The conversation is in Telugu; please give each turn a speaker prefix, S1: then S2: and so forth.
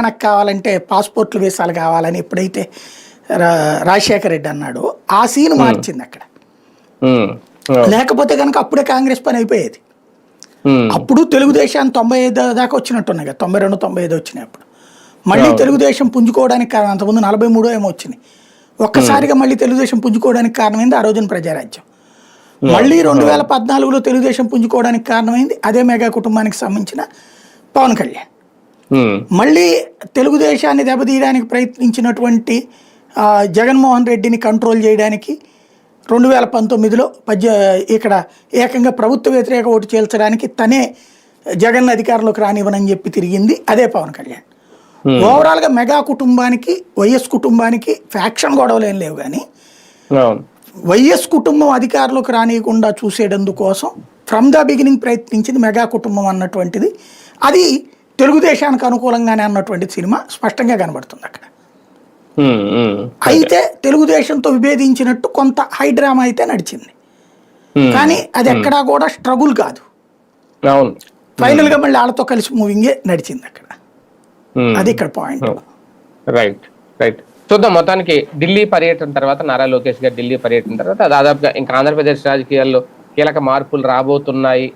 S1: మనకు కావాలంటే పాస్పోర్ట్లు వీసాలు కావాలని ఎప్పుడైతే రాజశేఖర రెడ్డి అన్నాడో ఆ సీన్ మార్చింది అక్కడ. లేకపోతే కనుక అప్పుడే కాంగ్రెస్ పని అయిపోయేది. అప్పుడు తెలుగుదేశాన్ని 95 దాకా వచ్చినట్టున్నాయి కదా, 92, 95 వచ్చినాయి. అప్పుడు మళ్ళీ తెలుగుదేశం పుంజుకోవడానికి కారణం, అంతకుముందు 43 ఏమో వచ్చినాయి. ఒక్కసారిగా మళ్ళీ తెలుగుదేశం పుంజుకోవడానికి కారణమైంది ఆ రోజున ప్రజారాజ్యం. మళ్ళీ 2014లో తెలుగుదేశం పుంజుకోవడానికి కారణమైంది అదే మెగా కుటుంబానికి సంబంధించిన పవన్ కళ్యాణ్. మళ్ళీ తెలుగుదేశాన్ని దెబ్బతీయడానికి ప్రయత్నించినటువంటి జగన్మోహన్ రెడ్డిని కంట్రోల్ చేయడానికి 2019లో ఇక్కడ ఏకంగా ప్రభుత్వ వ్యతిరేక ఓటు చేల్చడానికి తనే జగన్ అధికారంలోకి రానివ్వనని చెప్పి తిరిగింది అదే పవన్ కళ్యాణ్. ఓవరాల్గా మెగా కుటుంబానికి, వైఎస్ కుటుంబానికి ఫ్యాక్షన్ గొడవలు ఏం లేవు, కానీ వైఎస్ కుటుంబం అధికారంలోకి రానియకుండా చూసేటందుకోసం ఫ్రమ్ ద బిగినింగ్ ప్రయత్నించింది మెగా కుటుంబం అన్నటువంటిది. అది తెలుగుదేశానికి అనుకూలంగానే అన్నటువంటి సినిమా స్పష్టంగా కనబడుతుంది అక్కడ. అయితే తెలుగుదేశంతో విభేదించినట్టు కొంత హై డ్రామా అయితే నడిచింది, కానీ అది ఎక్కడా కూడా స్ట్రగుల్ కాదు. ఫైనల్ గా మళ్ళీ వాళ్ళతో కలిసి మూవింగే నడిచింది అక్కడ. అది ఇక్కడ పాయింట్.
S2: రైట్ రైట్ చూద్దాం. మొత్తానికి ఢిల్లీ పర్యటన తర్వాత, నారా లోకేష్ గారు ఢిల్లీ పర్యటన తర్వాత దాదాపుగా ఇంకా ఆంధ్రప్రదేశ్ రాజకీయాల్లో కీలక మార్పులు రాబోతున్నాయి.